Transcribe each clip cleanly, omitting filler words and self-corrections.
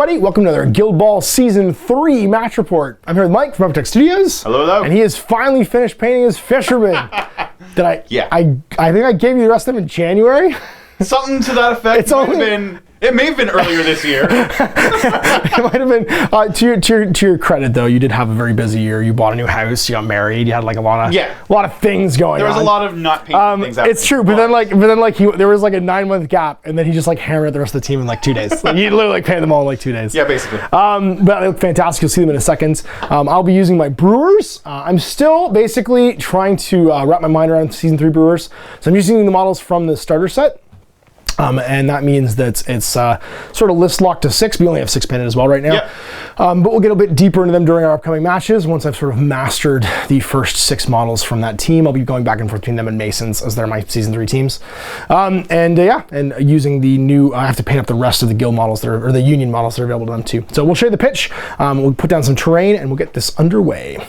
everybody. Welcome to another Guild Ball Season 3 match report. I'm here with Mike from Uptech Studios. Hello, hello. And he has finally finished painting his Fisherman. Yeah. I think I gave you the rest of them in January. Something to that effect. It may have been earlier this year. It might have been. To your credit, though, you did have a very busy year. You bought a new house. You got married. You had like a lot of things going on. There was a lot of not painting things out. It's true, but then there was like a 9-month gap, and then he just like hammered the rest of the team in like 2 days. Like, he literally painted them all in like 2 days. Yeah, basically. But they look fantastic. You'll see them in a second. I'll be using my Brewers. I'm still basically trying to wrap my mind around Season 3 Brewers. So I'm using the models from the starter set. And that means that it's sort of list locked to 6. We only have 6 painted as well right now. Yep. But we'll get a bit deeper into them during our upcoming matches. Once I've sort of mastered the first 6 models from that team, I'll be going back and forth between them and Masons as they're my Season 3 teams. And using the new, I have to paint up the rest of the guild models or the union models that are available to them too. So we'll show you the pitch. We'll put down some terrain and we'll get this underway.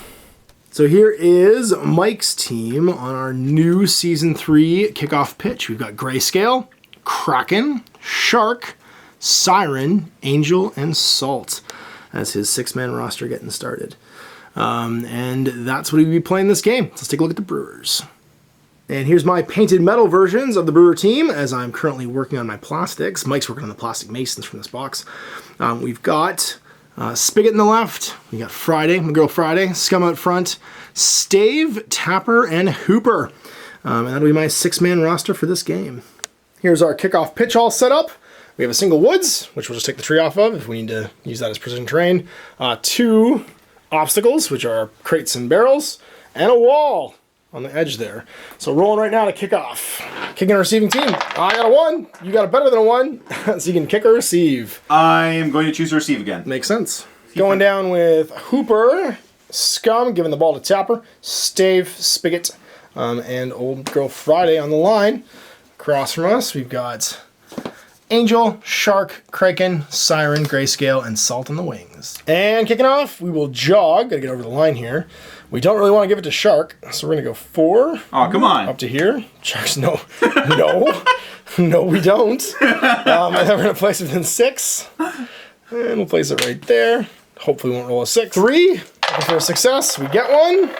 So here is Mike's team on our new Season 3 kickoff pitch. We've got Grayscale, Kraken, Shark, Siren, Angel, and Salt as his 6-man roster getting started. And that's what he'll be playing this game. Let's take a look at the Brewers. And here's my painted metal versions of the Brewer team as I'm currently working on my plastics. Mike's working on the plastic Masons from this box. We've got Spigot in the left. We got Friday, my girl Friday, Scum out front, Stave, Tapper, and Hooper. And that'll be my 6-man roster for this game. Here's our kickoff pitch all set up. We have a single woods, which we'll just take the tree off of if we need to use that as precision terrain. 2 obstacles, which are crates and barrels, and a wall on the edge there. So rolling right now to kick off. Kicking and receiving team. I got a 1. You got a better than a 1. So you can kick or receive. I am going to choose to receive again. Makes sense. Going down with Hooper, Scum, giving the ball to Tapper, Stave, Spigot, and old girl Friday on the line. Across from us, we've got Angel, Shark, Kraken, Siren, Grayscale, and Salt on the wings. And kicking off, we will jog. Gotta get over the line here. We don't really want to give it to Shark, so we're gonna go 4. Oh, come on. Up to here. Shark's no. No, we don't. And then we're gonna place it in 6. And we'll place it right there. Hopefully we won't roll a 6. 3, looking for a success. We get 1.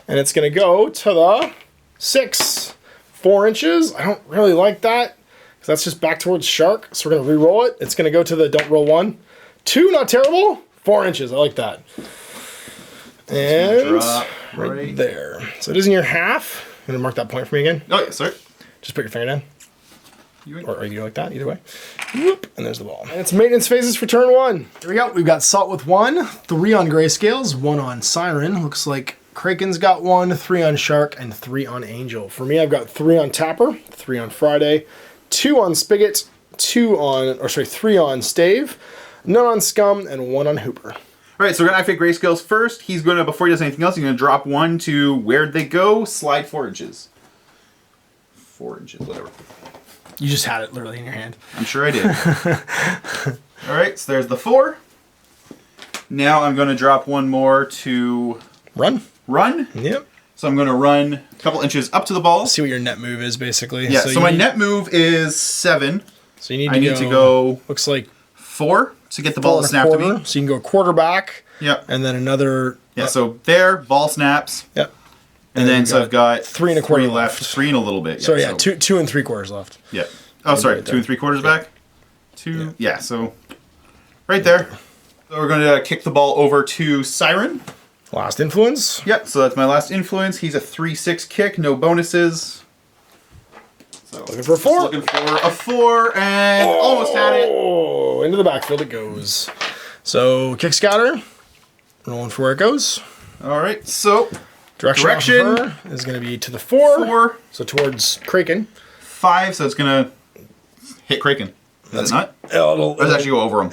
And it's gonna go to the 6. 4 inches. I don't really like that because that's just back towards Shark. So we're going to re-roll it. It's going to go to the don't roll 1. 2, not terrible. 4 inches. I like that. And right there. So it is in your half. I'm going to mark that point for me again. Oh, yeah, sorry. Just put your finger down. Or you like that, either way. Whoop, and there's the ball. And it's maintenance phases for turn 1. Here we go. We've got Salt with 1, 3 on Grayscales, 1 on Siren. Looks like Kraken's got 1, 3 on Shark, and 3 on Angel. For me, I've got 3 on Tapper, 3 on Friday, 2 on Spigot, 3 on Stave, none on Scum, and 1 on Hooper. All right, so we're going to activate Grayscales first. He's going to, before he does anything else, he's going to drop 1 to where'd they go? Slide 4 inches. 4 inches, whatever. You just had it literally in your hand. I'm sure I did. All right, so there's the 4. Now I'm going to drop 1 more to Run. Yep. So I'm going to run a couple inches up to the ball. See what your net move is, basically. Yeah, so my net move is 7. So you need to go looks like 4 to get the ball to snap to me. So you can go quarterback. Yep. And then another. Yeah, so there, ball snaps. Yep. And then so I've got 3 1/4 left. 3 and a little bit. So yeah, 2 3/4 left. Yeah. Oh, sorry, right 2 3/4 back? 2. Yeah, so right there. So we're going to kick the ball over to Siren. Last influence. Yep, so that's my last influence. He's a 3/6 kick, no bonuses. So looking for a 4. Looking for a 4, and almost had it. Oh, into the backfield it goes. So kick scatter, rolling for where it goes. All right, so direction is going to be to the 4. So towards Kraken. 5, so it's going to hit Kraken. That's not. It'll actually go over him.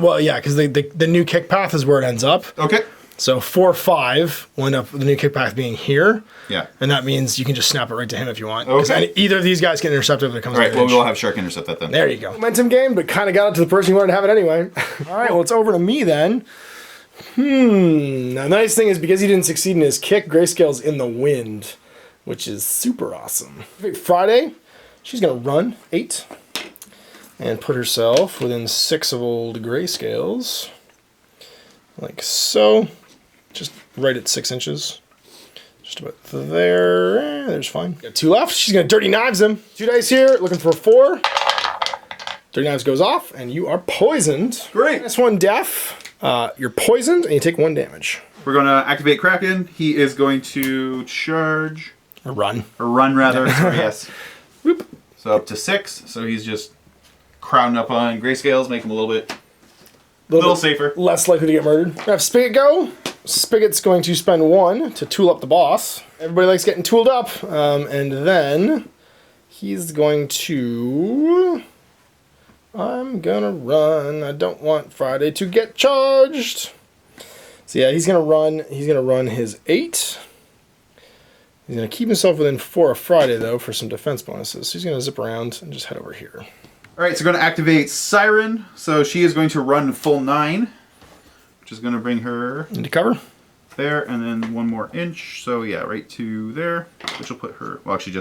Well, yeah, because the new kick path is where it ends up. Okay. So 4 5 will end up with the new kick path being here. Yeah. And that means you can just snap it right to him if you want. Okay. Either of these guys can intercept it if it comes. All right. Well, we'll have Shark intercept that then. There you go. Momentum game, but kind of got it to the person who wanted to have it anyway. All right. Well, it's over to me then. Now, the nice thing is because he didn't succeed in his kick, Grayscale's in the wind, which is super awesome. Friday, she's gonna run 8. and put herself within 6 of old Grayscales. Like so. Just right at 6 inches. Just about there. There's fine. Got 2 left. She's going to Dirty Knives him. 2 dice here, looking for a 4. Dirty Knives goes off, and you are poisoned. Great. This one deaf. You're poisoned, and you take 1 damage. We're going to activate Kraken. He is going to charge. Or run. Or run, rather. So, yes. Whoop. So up to 6. So he's just crowding up on Grayscales, make him a little bit safer. Less likely to get murdered. We have Spigot go. Spigot's going to spend 1 to tool up the boss. Everybody likes getting tooled up. And then he's going to... I'm gonna run. I don't want Friday to get charged. So yeah, he's gonna run. He's gonna run his 8. He's gonna keep himself within 4 of Friday though for some defense bonuses. So he's gonna zip around and just head over here. All right, so we're gonna activate Siren. So she is going to run full 9, which is gonna bring her into cover. There, and then 1 more inch. So yeah, right to there, which will put her. Well, actually,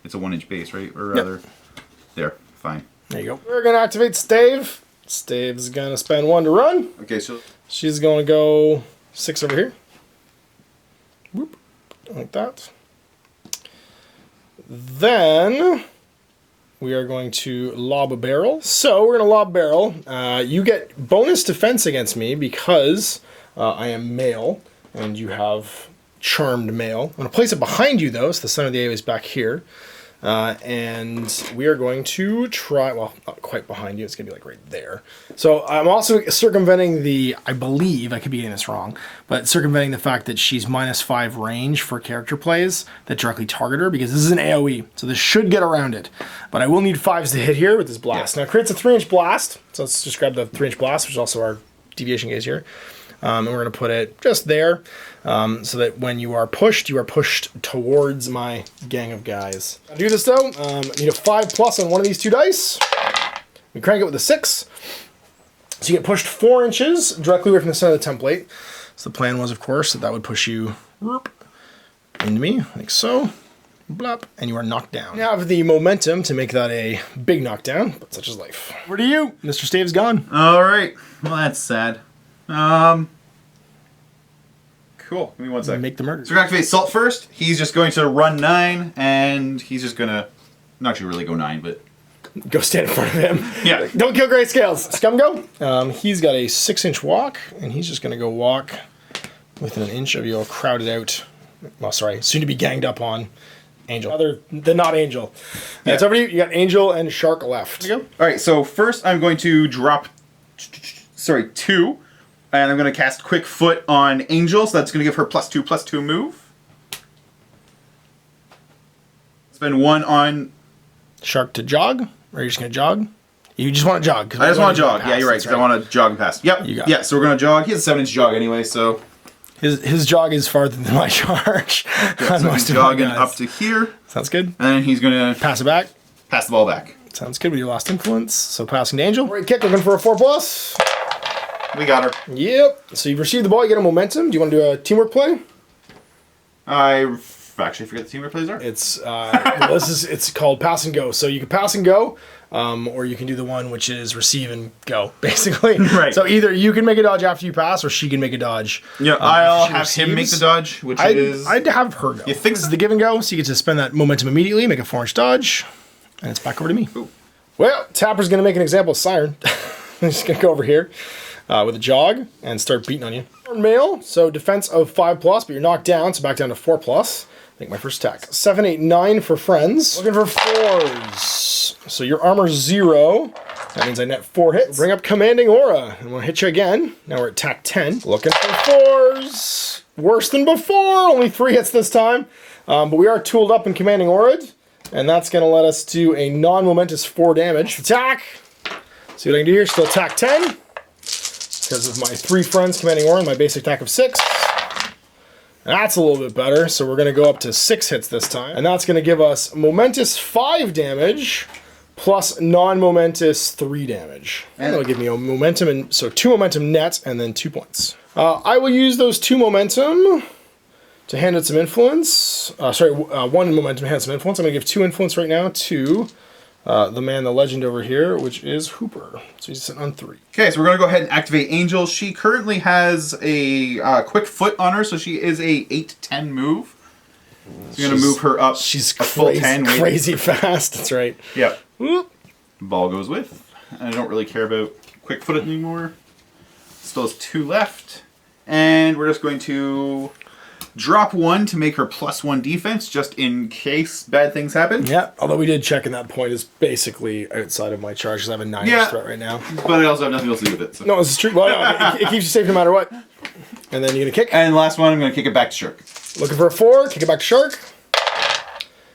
it's a 1 inch base, right? Or rather, there. Fine. There you go. We're going to activate Stave. Stave's going to spend 1 to run. Okay, so... She's going to go 6 over here. Whoop. Like that. Then we are going to lob a barrel. So we're going to lob barrel. You get bonus defense against me because I am male and you have charmed male. I'm going to place it behind you though, so the center of the AoE is back here. And we are going to try, well, not quite behind you, it's going to be like right there. So I'm also circumventing the, I believe, I could be getting this wrong, but circumventing the fact that she's -5 range for character plays that directly target her, because this is an AoE, so this should get around it. But I will need 5s to hit here with this blast. Now it creates a 3-inch blast, so let's just grab the 3-inch blast, which is also our deviation gauge here. And we're going to put it just there, so that when you are pushed towards my gang of guys. To do this though, need a 5+ on one of these 2 dice. We crank it with a 6. So you get pushed 4 inches directly away from the center of the template. So the plan was, of course, that would push you into me, like so. Blop, and you are knocked down. You have the momentum to make that a big knockdown, but such is life. Where do you? Mr. Stave's gone. All right. Well, that's sad. Cool. Give me 1 second. Make the murder. So we're going to activate Salt first. He's just going to run 9, and he's just going to, not actually really go 9, but... Go stand in front of him. Yeah. Don't kill Grayscales. Scum go. He's got a 6-inch walk, and he's just going to go walk within 1 inch of you all crowded out. Well, sorry, soon to be ganged up on Angel. Other than not Angel. Yeah. It's over to you. You got Angel and Shark left. There you go. All right, so first I'm going to drop... 2, and I'm going to cast Quick Foot on Angel, so that's going to give her +2/+2 move. Spend 1 on... Shark to jog? Or are you just going to jog? You just want to jog. I just want to jog. Yeah, you're right, because I want to jog past. Yep. You got it. So we're going to jog. He has a 7-inch jog anyway, so... His jog is farther than my charge. Yeah, so he's jogging up to here. Sounds good. And then he's going to... Pass it back. Pass the ball back. Sounds good with your last influence. So passing to Angel. Right kick, looking for a 4+. We got her. Yep. So you've received the ball, you get a momentum. Do you want to do a teamwork play? I actually forget the teamwork plays are. It's well, it's called pass and go. So you can pass and go, or you can do the one which is receive and go, basically. Right. So either you can make a dodge after you pass, or she can make a dodge. Yeah, I'll have him make the dodge, which is... I'd have her go. You think this is the give and go, so you get to spend that momentum immediately, make a 4-inch dodge, and it's back over to me. Ooh. Well, Tapper's going to make an example of Siren. I'm just going to go over here. With a jog and start beating on you. Male, so defense of 5+, but you're knocked down, so back down to 4+. Make my first attack. 7, 8, 9 for friends. Looking for 4s. So your armor's 0. That means I net 4 hits. Bring up Commanding Aura, and we'll hit you again. Now we're at attack 10. Looking for 4s. Worse than before. Only 3 hits this time. But we are tooled up in Commanding Aura, and that's going to let us do a non-momentous 4 damage. Attack. See what I can do here. Still attack 10. Because of my 3 friends Commanding Aura and my basic attack of 6. And that's a little bit better, so we're going to go up to 6 hits this time. And that's going to give us momentous 5 damage plus non-momentous 3 damage. And that'll give me a momentum, and so 2 momentum net and then 2 points. I will use those 2 momentum to hand it some influence. 1 momentum to hand some influence. I'm going to give 2 influence right now to the man, the legend over here, which is Hooper. So he's sitting on 3. Okay, so we're going to go ahead and activate Angel. She currently has a quick foot on her, so she is a 8-10 move. So you're going to move her up. She's a full 10. Crazy fast. That's right. Yep. Whoop. Ball goes with. I don't really care about quick foot anymore. Still has 2 left. And we're just going to drop 1 to make her +1 defense, just in case bad things happen. Yeah, although we did check, and that point is basically outside of my charge, because I have a 9 threat right now. But I also have nothing else to do with it. So. No, this is true. Well, no, it keeps you safe no matter what. And then you're going to kick. And last one, I'm going to kick it back to Shark. Looking for a 4, kick it back to Shark.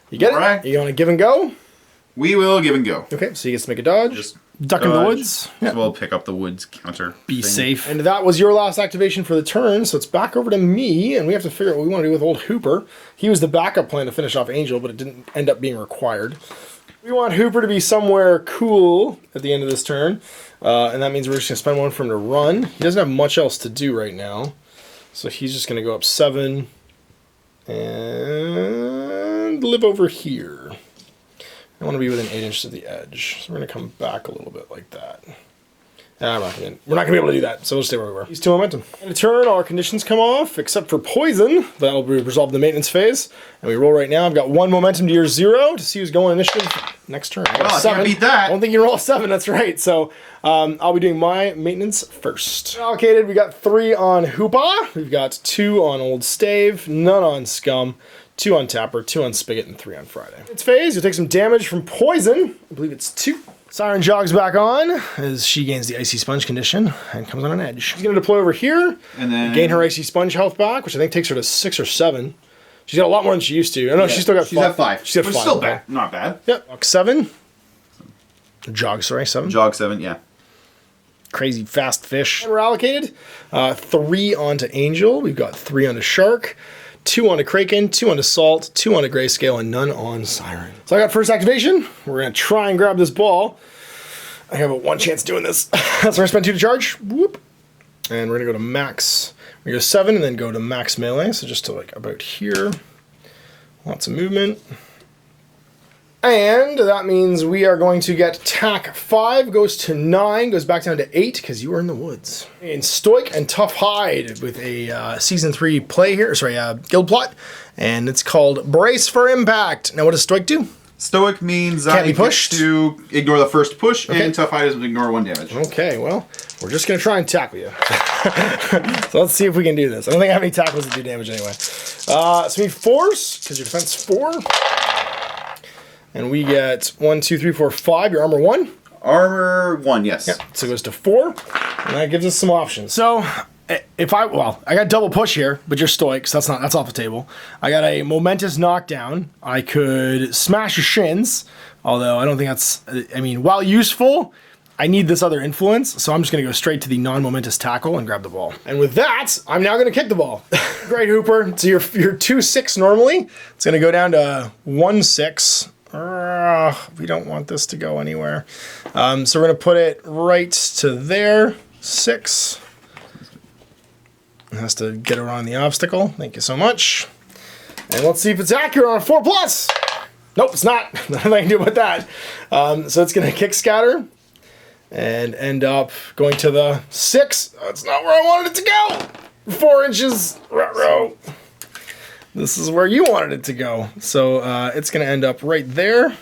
You get Right. it? You want to give and go? We will give and go. Okay, so he gets to make a dodge. Just duck into the woods. Yeah. We'll pick up the woods counter. Be safe. And that was your last activation for the turn, so it's back over to me, and we have to figure out what we want to do with old Hooper. He was the backup plan to finish off Angel, but it didn't end up being required. We want Hooper to be somewhere cool at the end of this turn, and that means we're just going to spend 1 for him to run. He doesn't have much else to do right now, so he's just going to go up 7 and live over here. I want to be within 8 inches of the edge. So we're going to come back a little bit like that. We're not going to be able to do that, so we'll stay where we were. He's 2 momentum. In a turn, all our conditions come off, except for poison. That'll be resolved in the maintenance phase. And we roll right now. I've got 1 momentum to your 0 to see who's going initiative next turn. I got well, 7. I can't beat that. I don't think you can roll a 7, that's right. So I'll be doing my maintenance first. Allocated, we got 3 on Hoopa. We've got 2 on Old Stave, none on Scum. 2 on Tapper, 2 on Spigot, and 3 on Friday. It's phase, you'll take some damage from poison. I believe it's 2. Siren jogs back on as she gains the Icy Sponge condition and comes on an edge. She's going to deploy over here and then gain her Icy Sponge health back, which I think takes her to 6 or 7. She's got a lot more than she used to. I know she's still got 5. She's at 5. She's at 5. Still bad. Not bad. Yep. Walk 7. Jog, sorry, 7. Jog 7, yeah. Crazy fast fish. And we're allocated 3 onto Angel. We've got 3 onto Shark. 2 onto Kraken, 2 onto Salt, 2 onto Grayscale, and none on Siren. So I got first activation. We're going to try and grab this ball. I have a 1 chance doing this. So we're going to spend 2 to charge. Whoop. And we're going to go to max. We go 7 and then go to max melee. So just to like about here. Lots of movement. And that means we are going to get TAC 5, goes to 9, goes back down to 8, because you are in the woods. And Stoic and Tough Hide with a Season 3 play here, guild plot, and it's called Brace for Impact. Now what does Stoic do? Stoic means can't be pushed. To ignore the first push, and Tough Hide is ignore 1 damage. Okay, well, we're just going to try and tackle you. So let's see if we can do this. I don't think I have any tackles that do damage anyway. So we force, because your defense 4. And we get 1, 2, 3, 4, 5. Your armor 1. Armor 1, yes. Yeah. So it goes to 4, and that gives us some options. So if I got double push here, but you're Stoic, so that's off the table. I got a momentous knockdown. I could smash your shins, although I don't think that's. I mean, while useful, I need this other influence, so I'm just going to go straight to the non-momentous tackle and grab the ball. And with that, I'm now going to kick the ball. Great, Hooper. So you're 2-6 normally. It's going to go down to 1-6. We don't want this to go anywhere. So we're going to put it right to there. 6. It has to get around the obstacle. Thank you so much. And let's see if it's accurate on a 4+. Nope, it's not. Nothing I can do about that. So it's going to kick scatter and end up going to the 6. That's not where I wanted it to go. 4 inches. Ruh-roh. This is where you wanted it to go. So it's going to end up right there.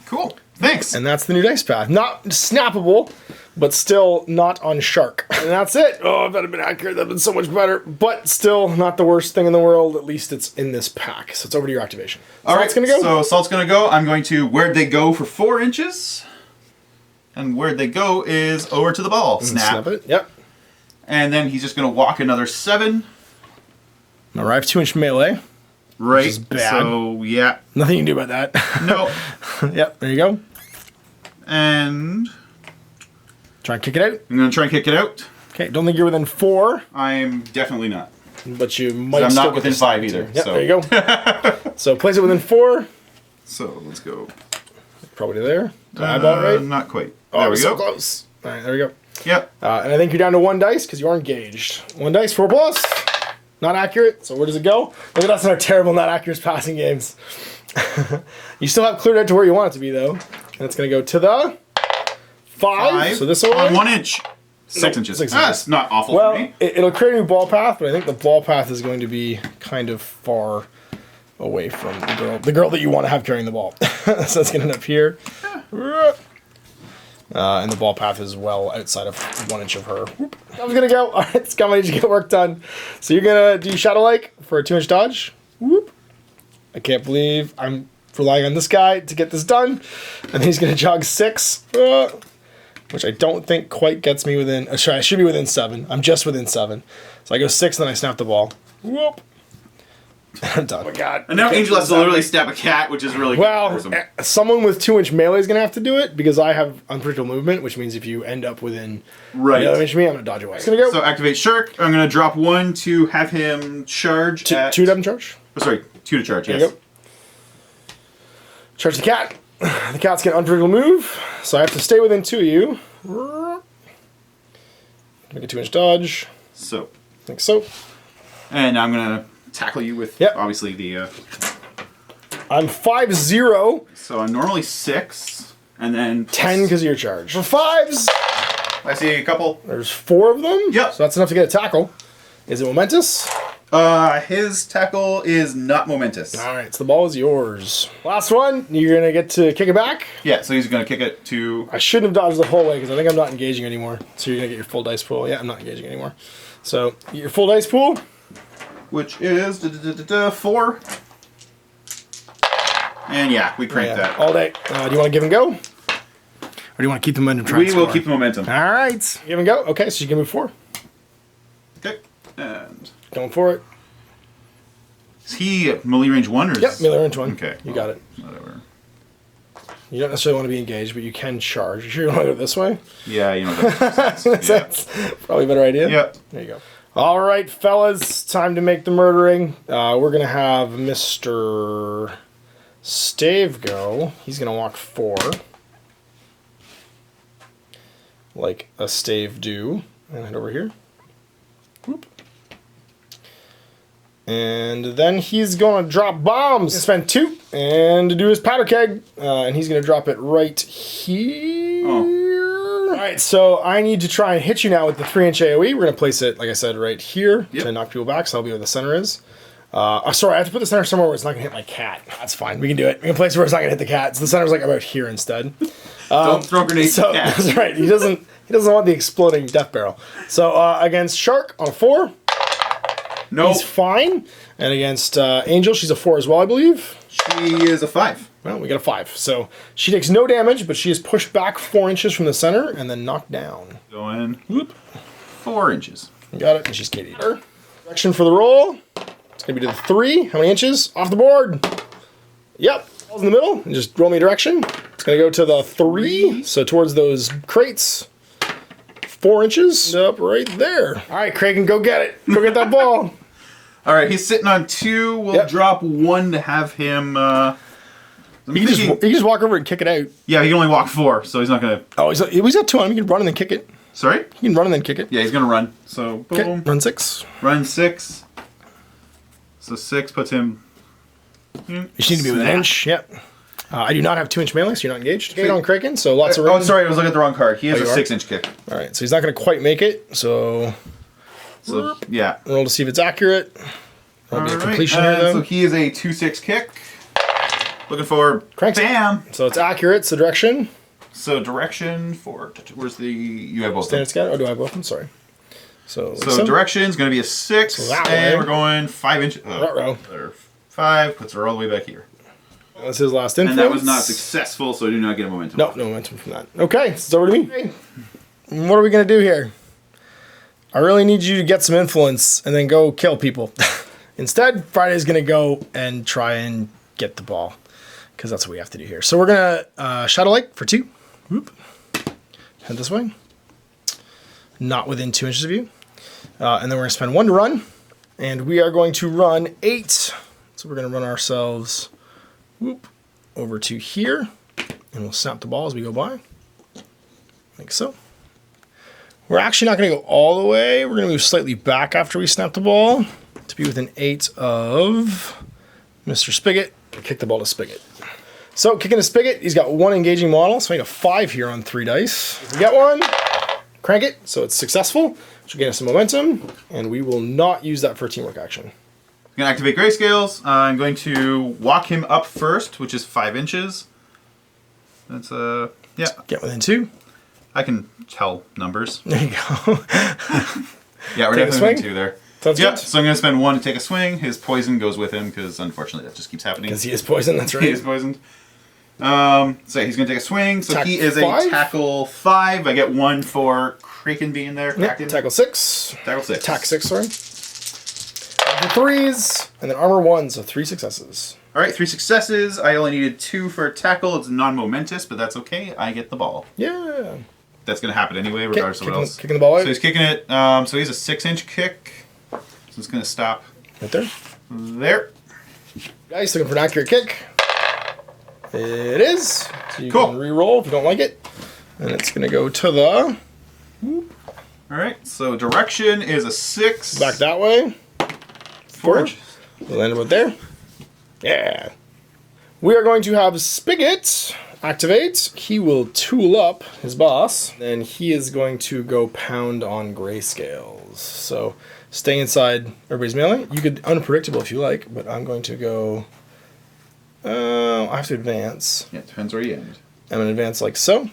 Cool. Thanks. And that's the new dice path. Not snappable, but still not on Shark. And that's it. Oh, if that had been accurate, that would have been so much better. But still not the worst thing in the world. At least it's in this pack. So it's over to your activation. All right, Salt's going to go. So Salt's going to go. I'm going to Where'd They Go for 4 inches. And Where'd They Go is over to the ball. Snap. It. Yep. And then he's just going to walk another 7. All right, 2-inch melee. Right. Which is bad. So, yeah. Nothing you can do about that. No. Yep, there you go. And try and kick it out. I'm going to try and kick it out. Okay, don't think you're within 4. I'm definitely not. But you might I'm still not within 5 either. Yep, so. there you go. So place it within 4. So let's go. Probably there. Eyeball right? Not quite. Oh, there we so go. Close. All right, there we go. Yep. And I think you're down to 1 dice because you are engaged. 1 dice, 4+. Not accurate. So where does it go? Look at us in our terrible not accurate passing games. You still have cleared out to where you want it to be, though. And it's going to go to the 5. So this way. On 1 inch. 6 No, inches. 6 That's not awful Well, for me. it'll create a new ball path, but I think the ball path is going to be kind of far away from the girl that you want to have carrying the ball. So it's going to end up here. And the ball path is well outside of 1 inch of her. I was going to go. All right, Scum, I need you to get work done. So you're going to do Shadow Like for a 2-inch dodge. Whoop. I can't believe I'm relying on this guy to get this done. And he's going to jog 6. Which I don't think quite gets me within... Sorry, I should be within 7. I'm just within 7. So I go 6, and then I snap the ball. Whoop. I'm done. Oh my god. And now Angel has to literally stab a cat, which is really well, someone with 2-inch melee is going to have to do it, because I have unpredictable movement, which means if you end up within melee range of me, I'm going to dodge away. It's going to go. So activate Shark. I'm going to drop 1 to have him charge at... 2 to have him charge? Oh, sorry, 2 to charge, There yes. you go. Charge the cat. The cat's going to unpredictable move, so I have to stay within 2 of you. Make a 2-inch dodge. So. I think so. And I'm going to tackle you with, obviously, the... I'm 5-0. So I'm normally 6, and then... 10 because of your charge. For 5s! I see a couple. There's 4 of them? Yep. So that's enough to get a tackle. Is it momentous? His tackle is not momentous. Alright, so the ball is yours. Last one, you're going to get to kick it back. Yeah, so he's going to kick it to... I shouldn't have dodged the whole way because I think I'm not engaging anymore. So you're going to get your full dice pool. Yeah, I'm not engaging anymore. So, your full dice pool. Which is 4. And yeah, we cranked that. All day. Do you want to give and go? Or do you want to keep the momentum trying to We will score? keep the momentum. Alright. Give and go. Okay, so you can move 4. Okay. And... Going for it. Is he melee range 1 or... Yep, melee range 1. Okay. You got it. Whatever. You don't necessarily want to be engaged, but you can charge. You sure you want to go this way? Yeah, you know that makes sense. That's probably a better idea. Yep. There you go. All right, fellas, time to make the murdering. We're going to have Mr. Stave go. He's going to walk 4. Like a Stave do. And head over here. Whoop. And then he's going to drop bombs. Spend 2 and to do his powder keg. And he's going to drop it right here. Oh. Alright, so I need to try and hit you now with the 3-inch AoE. We're going to place it, like I said, right here to knock people back. So that'll be where the center is. Sorry, I have to put the center somewhere where it's not going to hit my cat. That's fine. We can do it. We can place it where it's not going to hit the cat. So the center's like about here instead. Don't throw grenades at cats. That's right. He doesn't want the exploding death barrel. So against Shark on a 4. No. He's fine. And against Angel, she's a 4 as well, I believe. She is a 5. Well, we got a 5. So she takes no damage, but she is pushed back 4 inches from the center and then knocked down. Going Whoop. 4 inches. You got it. And she's Katie. Direction for the roll. It's going to be to the 3. How many inches? Off the board. Yep. Ball's in the middle. And just roll me a direction. It's going to go to the 3. So towards those crates. 4 inches. Up right there. All right, Craig, go get it. Go get that ball. All right, he's sitting on 2. We'll drop 1 to have him... He can just walk over and kick it out. Yeah, he can only walk 4, so he's not going to... Oh, he's got 2 on him. He can run and then kick it. Sorry? He can run and then kick it. Yeah, he's going to run. So, boom. Okay, run 6. Run 6. So 6 puts him... You just need to be within an inch. Yep. I do not have 2-inch melee, so you're not engaged. Gate on Kraken, so lots of room. Oh, sorry, I was looking at the wrong card. He has a 6-inch kick. All right, so he's not going to quite make it. So yeah. Roll to see if it's accurate. That'll be a completion here, though. So he is a 2-6 kick. Looking for... Cranks. Bam! So it's accurate. So direction. So direction for... Where's the... You have both of them. Standard scat? Or do I have both of them? Sorry. So direction is going to be a 6. So that and way. we're going 5 inches... Ruh-roh. 5 puts her all the way back here. That's his last influence. And that was not successful, so I do not get a momentum. No momentum from that. Okay, so it's over to me. Hey, what are we going to do here? I really need you to get some influence and then go kill people. Instead, Friday's going to go and try and get the ball. Because that's what we have to do here. So we're going to Shadow Lake for 2. Whoop. Head this way. Not within 2 inches of you. And then we're going to spend 1 to run. And we are going to run 8. So we're going to run ourselves over to here. And we'll snap the ball as we go by. Like so. We're actually not going to go all the way. We're going to move slightly back after we snap the ball. to be within 8 of Mr. Spigot. Kick the ball to Spigot. So, kicking a Spigot, he's got 1 engaging model, so I need a 5 here on 3 dice. If we get one, crank it, so it's successful, which will gain us some momentum, and we will not use that for a teamwork action. I'm going to activate Grayscales. I'm going to walk him up first, which is 5 inches. That's, yeah. Get within 2. I can tell numbers. There you go. Yeah, we're Take a definitely swing? within 2 there. Sounds Yeah, good. so I'm going to spend 1 to take a swing. His poison goes with him, because unfortunately that just keeps happening. Because he is poisoned, that's right. He is poisoned. So he's going to take a swing. So he is 5? a tackle 5. I get 1 for Kraken being there. Yep. Tackle 6. Tackle 6. Attack 6, sorry. The 3s, and then armor 1, so 3 successes. All right, 3 successes. I only needed 2 for a tackle. It's non-momentous, but that's okay. I get the ball. Yeah. That's going to happen anyway, regardless of what else. Kicking the ball out. So he's kicking it. So he's a 6-inch kick. So it's going to stop Right there. there. Guys, looking for an accurate kick. It is. So you Cool. can re-roll if you don't like it. And it's going to go to the... All right, so direction is a 6. Back that way. 4 inches. We'll land about there. Yeah. We are going to have Spigot activate. He will tool up his boss. Then he is going to go pound on Grayscales. So stay inside everybody's melee. You could unpredictable if you like, but I'm going to go... I have to advance. Yeah, it depends where you end. I'm going to advance like so.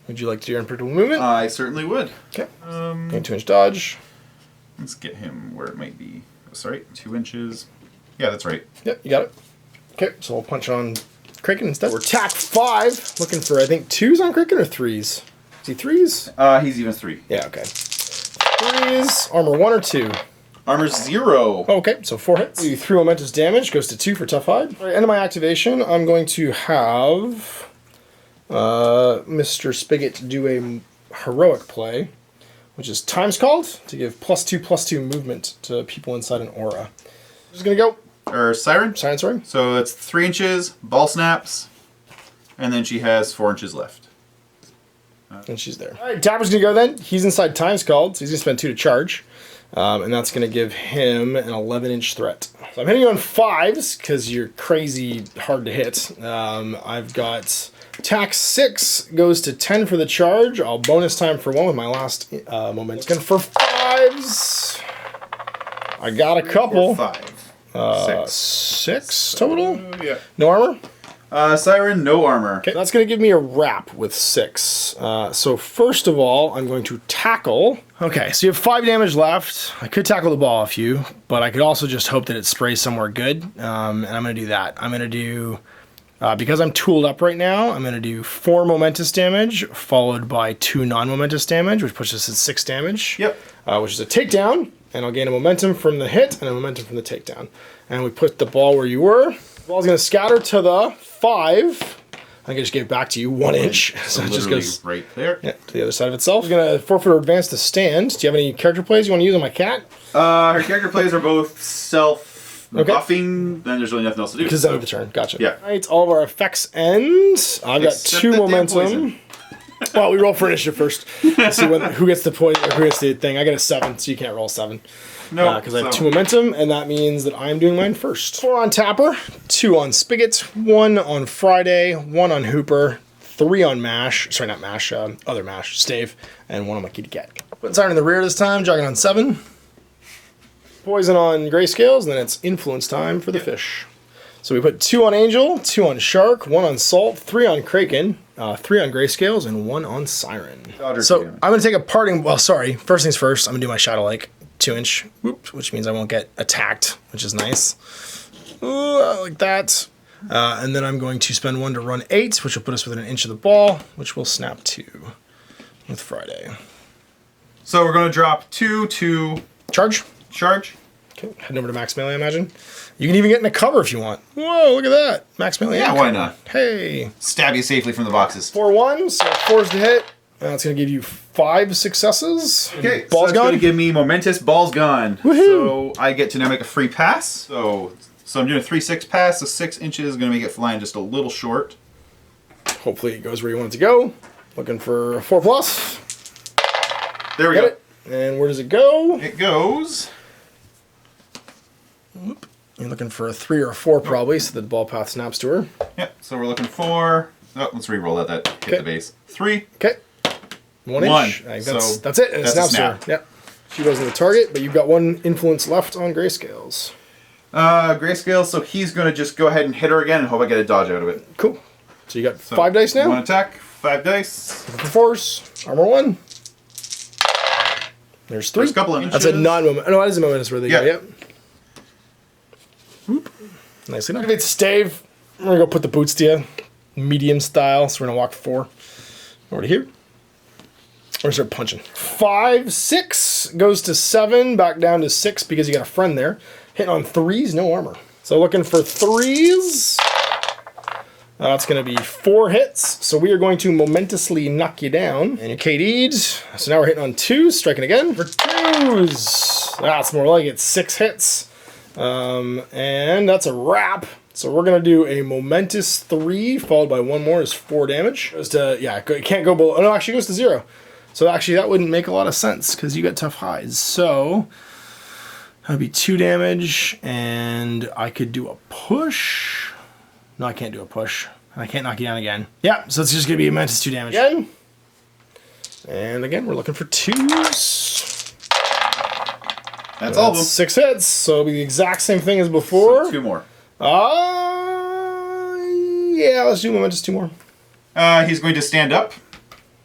Would you like to do your unpredictable movement? I certainly would. Okay. Going 2-inch dodge. Let's get him where it might be. Oh, sorry, 2 inches. Yeah, that's right. Yep, you got it. Okay, so we'll punch on Kraken instead. We're attack 5. Looking for, I think, 2s on Kraken or 3s? Is he 3s? He's even 3. Yeah, okay. 3s, armor 1 or 2? Armor 0. Okay, so 4 hits. 3 momentous damage, goes to 2 for tough hide. All right, end of my activation, I'm going to have Mr. Spigot do a heroic play, which is Time's Called, to give +2/+2 movement to people inside an aura. Just gonna go. Or Siren. Siren, sorry. So that's 3 inches, ball snaps, and then she has 4 inches left. And she's there. All right, Tapper's gonna go then. He's inside Time's Called, so he's gonna spend 2 to charge. And that's gonna give him an 11-inch threat. So I'm hitting you on 5s, because you're crazy hard to hit. I've got attack 6 goes to 10 for the charge. I'll bonus time for 1 with my last moment. It's going for 5s. I got a couple. 5. 6 total? Yeah. No armor? Siren, no armor. Okay, that's going to give me a wrap with 6. So first of all, I'm going to tackle. Okay, so you have 5 damage left. I could tackle the ball a few, but I could also just hope that it sprays somewhere good. And I'm going to do that. I'm going to do, because I'm tooled up right now, I'm going to do 4 momentous damage, followed by 2 non-momentous damage, which puts us at 6 damage. Yep. Which is a takedown, and I'll gain a momentum from the hit and a momentum from the takedown. And we put the ball where you were. The ball's going to scatter to the 5. I can just give it back to you 1 inch. So it just goes right there. to the other side of itself. I'm going to forfeit or advance to stand. Do you have any character plays you want to use on my cat? Her character plays are both self-buffing, then there's really nothing else to do. Because end of the turn. Gotcha. Yeah. All right, all of our effects end. I've got Except 2 the damn momentum. poison. Well, we roll for initiative first. Let's see who gets the poison or who gets the thing. I got a 7, so you can't roll 7. No, Because I have 2 momentum, and that means that I'm doing mine first. 4 on Tapper, 2 on Spigot, 1 on Friday, 1 on Hooper, 3 on Mash, sorry, not Mash, other Mash, Stave, and 1 on my kitty cat. Putting Siren in the rear this time, jogging on 7. Poison on Grayscales, and then it's influence time for the fish. So we put 2 on Angel, 2 on Shark, 1 on Salt, 3 on Kraken, 3 on Grayscales, and 1 on Siren. So I'm going to take a parting, well, sorry, first things first, I'm going to do my Shadow Lake 2-inch, which means I won't get attacked, which is nice. Ooh, like that. And then I'm going to spend 1 to run 8, which will put us within 1 inch of the ball, which will snap 2 with Friday. So we're going to drop 2 to Charge. Okay, heading over to max melee, I imagine. You can even get in a cover if you want. Whoa, look at that. Max melee. Yeah, and why cover. not? Hey. Stab you safely from the boxes. 4-1, so 4's to hit. That's going to give you 5 successes. Okay, so Ball's that's going to gone. give me momentous balls gone. Woohoo! So I get to now make a free pass. So I'm doing a 3-6 pass. The 6 inches is going to make it flying just a little short. Hopefully it goes where you want it to go. Looking for a 4+. There we Get go. it. And where does it go? It goes You're looking for a 3 or a 4 probably, so the ball path snaps to her. Yep, so we're looking for... Oh, let's re-roll that hit the base. 3. Okay. 1 inch. I think that's it, and it snaps to her. Yep. She goes in the target, but you've got 1 influence left on Grayscales. Grayscale, so he's going to just go ahead and hit her again and hope I get a dodge out of it. Cool. So you got 5 dice now? 1 attack, 5 dice. Looking for force. Armor 1. There's 3. There's a couple of inches. That's a non-moment. No, that is a momentous where they go. Yep. Whoop. Nicely done. Activate stave. We're going to go put the boots to you. Medium style. So we're going to walk 4 over to here. Or start punching. 5, 6 goes to 7, back down to 6 because you got a friend there. Hitting on 3s, no armor. So looking for 3s. That's going to be 4 hits. So we are going to momentously knock you down. And you're KD'd. So now we're hitting on 2s, striking again for 2s. That's more like it. 6 hits. And that's a wrap. So we're going to do a momentous 3, followed by 1 more is 4 damage. Goes to, yeah, it can't go below. Oh, no, actually goes to 0. So actually that wouldn't make a lot of sense because you got tough hides. So that would be 2 damage, and I could do a push. No, I can't do a push. I can't knock you down again. Yeah, so it's just going to be a momentous 2 damage. Again. And again, we're looking for 2s. That's all of them. 6 hits, so it'll be the exact same thing as before. So 2 more. Yeah, let's do momentous 2 more. He's going to stand up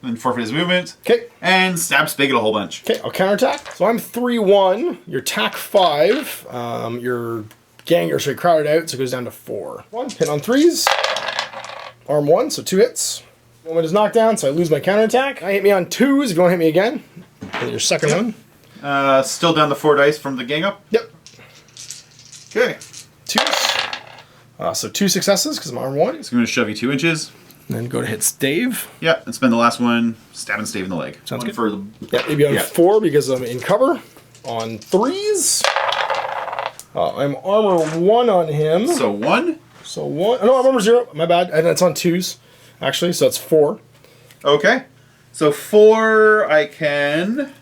and forfeit his movement. Okay. And stab Spigot a whole bunch. Okay, I'll counterattack. So I'm 3-1. Your attack 5. Your gang, or sorry, crowded out, so it goes down to 4. 1, hit on 3s. Arm 1, so 2 hits. Moment is knocked down, so I lose my counterattack. Now hit me on 2s if you want to hit me again. And your second one. Still down the 4 dice from the gang up? Yep. Okay. 2s. So 2 successes, because I'm arm 1. He's going to shove you 2 inches. And then go to hit stave. Yeah, and spend the last one stabbing stave in the leg. Sounds good. For the... Yeah, maybe on 4 because I'm in cover. On 3s. I'm armor 1 on him. So 1? So 1. Oh, no, I'm armor 0. My bad. And it's on 2s, actually, so it's 4. Okay. So 4, I can...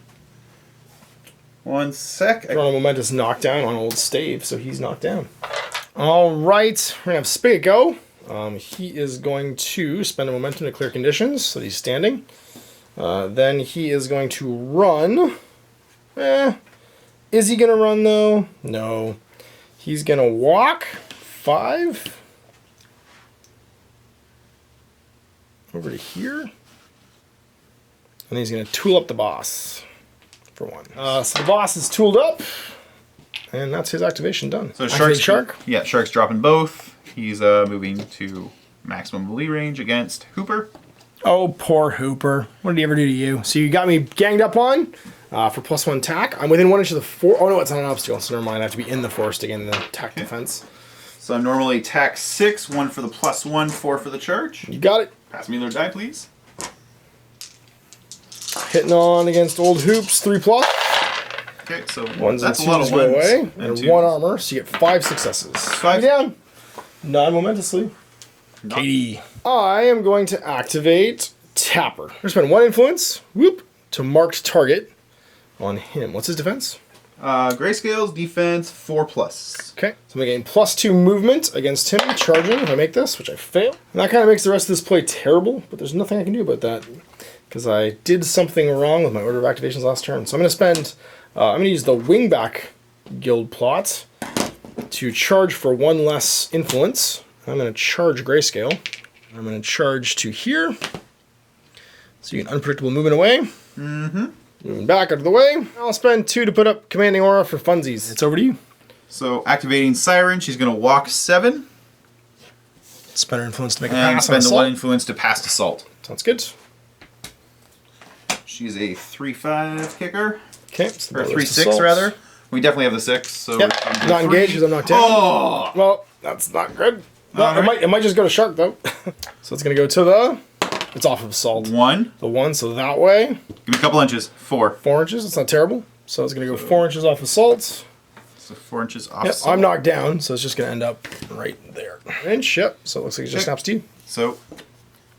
1 sec. We're on a momentous knockdown on old stave, so he's knocked down. All right, we're going to have Spigot go. He is going to spend a momentum to clear conditions, so he's standing. Then he is going to run. Is he going to run, though? No. He's going to walk 5 over to here. And he's going to tool up the boss for 1. So the boss is tooled up, and that's his activation done. So Shark? Yeah, Shark's dropping both. He's moving to maximum melee range against Hooper. Oh, poor Hooper. What did he ever do to you? So you got me ganged up on for +1 attack. I'm within 1 inch of the 4. Oh, no, it's not an obstacle, so never mind. I have to be in the forest to gain the attack defense. So I'm normally attack 6, 1 for the +1, 4 for the charge. You got it. Pass me another die, please. Hitting on against old Hoops, 3+. Okay, so Ones that's and a lot of twos go ones. away. And 1 armor, so you get 5 successes. 5 down. Non-momentously. Katie. I am going to activate Tapper. I'm going to spend 1 influence, to marked target on him. What's his defense? Grayscale's defense 4+. Okay, so I'm going to gain +2 movement against him, charging if I make this, which I fail. And that kind of makes the rest of this play terrible, but there's nothing I can do about that, because I did something wrong with my order of activations last turn. So I'm going to spend, I'm going to use the Wingback Guild plot to charge for 1 less influence. I'm going to charge Grayscale. I'm going to charge to here. So you get unpredictable movement away. Moving back out of the way. I'll spend 2 to put up Commanding Aura for funsies. It's over to you. So activating Siren, she's going to walk 7. Spend her influence to make a And pass. spend the 1 influence to pass Assault. Sounds good. She's a 3-5 kicker. Okay. So Or 3-6 rather. We definitely have the 6. So yep. Not engaged because I'm knocked down. Oh! Well, that's not good. Well, Right. it might just go to Shark though. So it's gonna go to the. It's off of Assault. 1. The 1, so that way. Give me a couple inches. 4. 4 inches. It's not terrible. So it's gonna go 4 inches off Assault. So 4 inches off. Yep. Assault. I'm knocked down, so it's just gonna end up right there. Inch. Yep. So it looks like it just snaps to you. So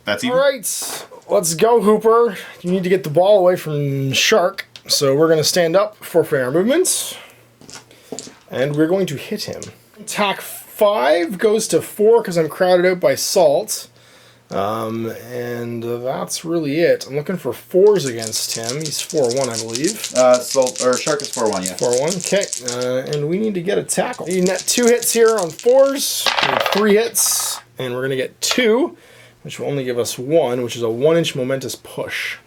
that's even. All right. Let's go, Hooper. You need to get the ball away from Shark. So we're gonna stand up, forfeit our movements. And we're going to hit him. Attack 5 goes to 4 because I'm crowded out by Salt. And that's really it. I'm looking for 4s against him. He's 4-1, I believe. Salt or Shark is 4-1, yeah. 4-1, okay. And we need to get a tackle. We net 2 hits here on 4s. We need 3 hits, and we're going to get 2, which will only give us 1, which is a 1-inch momentous push.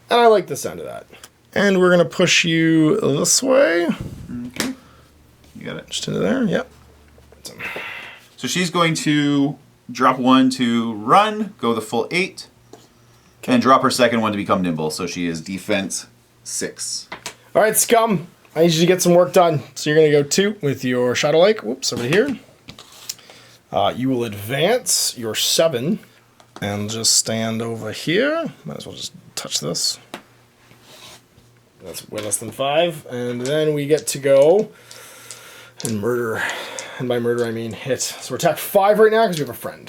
And I like the sound of that. And we're going to push you this way. Okay. You got it. Just into there, yep. So she's going to drop 1 to run, go the full 8, and drop her second one to become nimble. So she is defense 6. All right, Scum. I need you to get some work done. So you're going to go 2 with your Shadow Lake. Whoops, over here. You will advance your 7 and just stand over here. Might as well just touch this. That's way less than 5. And then we get to go and murder. And by murder, I mean hit. So we're attack 5 right now because we have a friend.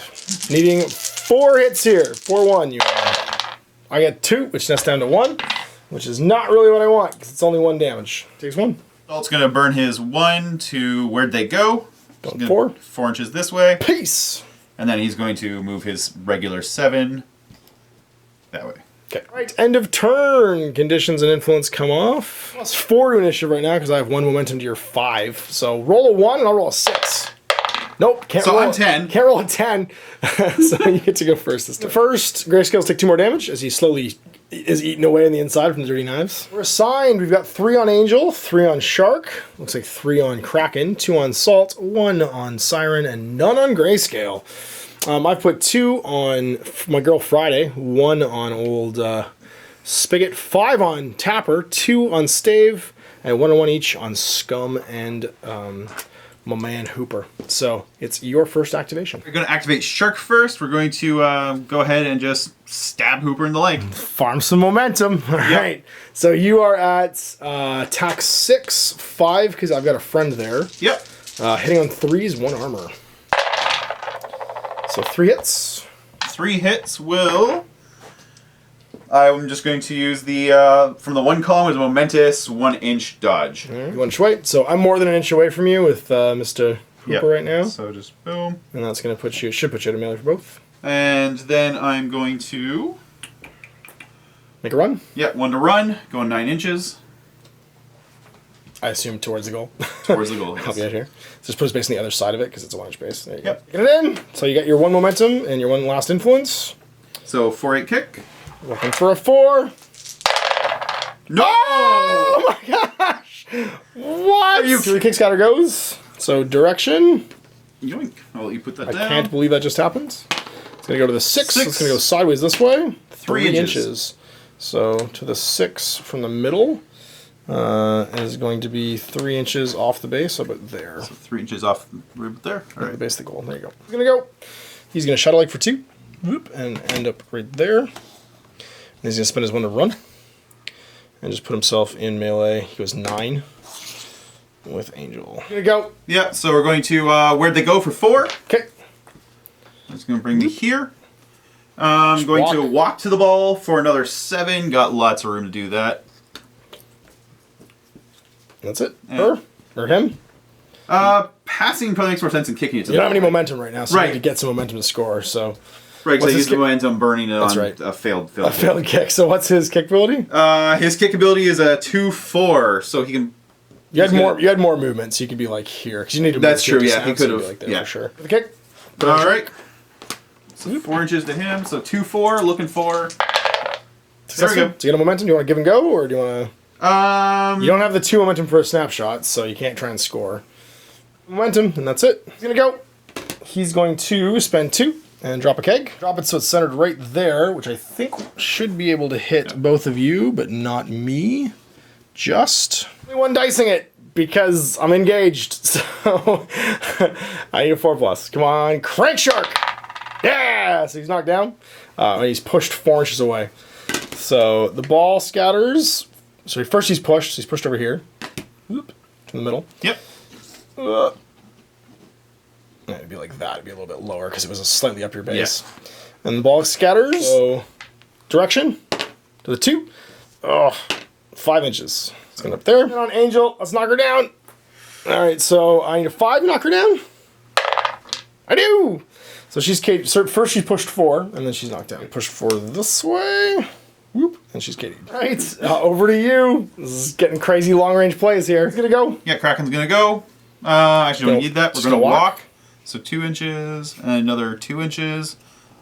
Needing 4 hits here. 4-1, you are. I get 2, which nets down to 1, which is not really what I want because it's only 1 damage. Takes 1. Salt's going to burn his 1 to where'd they go? Going 4. 4 inches this way. Peace. And then he's going to move his regular 7 that way. Okay. All right, end of turn. Conditions and influence come off. Plus 4 to initiative right now because I have 1 momentum to your 5. So roll a 1 and I'll roll a 6. Nope, can't so roll. I'm 10. Can't roll a 10. So you get to go first this time. First, Grayscales take 2 more damage as he slowly is eaten away on the inside from the dirty knives. We're assigned. We've got 3 on Angel, 3 on Shark. Looks like 3 on Kraken, 2 on Salt, 1 on Siren, and none on Grayscale. I've put 2 on my girl Friday, 1 on old Spigot, 5 on Tapper, 2 on Stave, and 1 on 1 each on Scum and my man Hooper. So it's your first activation. We're going to activate Shark first. We're going to go ahead and just stab Hooper in the leg. Farm some momentum. All right. So you are at attack 6, 5, because I've got a friend there. Yep. Hitting on 3s, 1 armor. So 3 hits. 3 hits will... I'm just going to use the, from the 1 column, is a momentous 1-inch dodge. Right. 1 inch away. So I'm more than an inch away from you with Mr. Hooper right now. So just boom. And that's going to put you, should put you at a melee for both. And then I'm going to... Make a run. Yep, 1 to run, going 9 inches. I assume towards the goal. Towards the goal, yes. Help you out here. So just put a space on the other side of it because it's a 1-inch base. There you Yep. go. Get it in. So you got your 1 momentum and your 1 last influence. So 4-8 kick. Looking for a 4. No! Oh my gosh! What? 3 kick scatter goes. So direction. Yoink. I'll let you put that I down. can't believe that just happened. It's going to go to the 6. 6. It's going to go sideways this way. 3 inches. So to the 6 from the middle is going to be 3 inches off the base, about there. So 3 inches off right there. All right. The base of the goal. There you go. He's going to go. He's going to Shadow Lake for 2. Whoop, and end up right there. And he's going to spend his 1 to run. And just put himself in melee. He goes 9 with Angel. Here we go. Yeah, so we're going to, where'd they go for 4? Okay. That's going to bring me here. I'm going to walk to the ball for another 7. Got lots of room to do that. That's it. Her? Or him? Passing probably makes more sense than kicking it to the You don't ball. have any momentum right now, so Right. you need to get some momentum to score. So Right, because I What's his used the momentum burning it That's on right. a failed a failed kick. So what's his kick ability? His kick ability is a 2-4, so he can... You had more. You had more movement, so you could be like here because you need to. That's move true, to yeah, he snap, so you'd could've- be like there yeah. for sure. The kick. All right. So 4 inches to him, so 2-4, looking for... There we go. Do you get a momentum? Do you want to give and go, or do you want to? You don't have the 2 momentum for a snapshot, so you can't try and score. Momentum, and that's it. He's gonna go. He's going to spend 2 and drop a keg. Drop it so it's centered right there, which I think should be able to hit both of you, but not me. Just only 1 dicing it because I'm engaged. So I need a 4+. Come on, Crank Shark. Yeah. So he's knocked down. He's pushed 4 inches away. So the ball scatters. So first he's pushed. So he's pushed over here. Whoop, in the middle. Yep. It'd be like that. It'd be a little bit lower because it was slightly up your base. Yeah. And the ball scatters. So direction to the 2. Oh, 5 inches. It's going up there. And on Angel, let's knock her down. All right, so I need a 5 to knock her down. I do. So she's Katie. So first she pushed 4, and then she's knocked down. Pushed 4 this way. Whoop, and she's Katie. All right, over to you. This is getting crazy long-range plays here. It's gonna go. Yeah, Kraken's gonna go. Actually, don't need that. We're gonna walk. So 2 inches, and another 2 inches.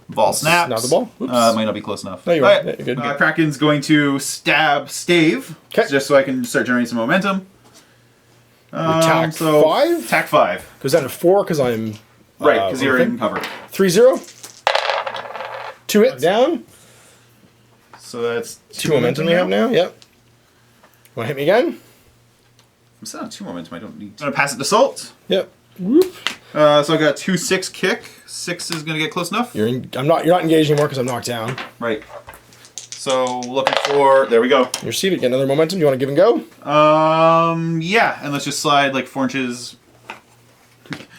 Ball snaps. Not the ball. Oops. Might not be close enough. No, you're right. Yeah, you're good. Kraken's going to stab Stave, just so I can start generating some momentum. Tack 5? Tack 5. Goes down to 4 because I'm... Right, because you're in cover. 3-0. 2 hit down. So that's 2 momentum we have now. Yep. Want to hit me again? I'm still on 2 momentum. I don't need. I'm going to pass it to Salt. Yep. Whoop. So I got 2-6 kick. 6 is going to get close enough. You're not engaged anymore because I'm knocked down. Right. So looking for, there we go. You receive it, get another momentum. Do you want to give and go? Yeah, and let's just slide like 4 inches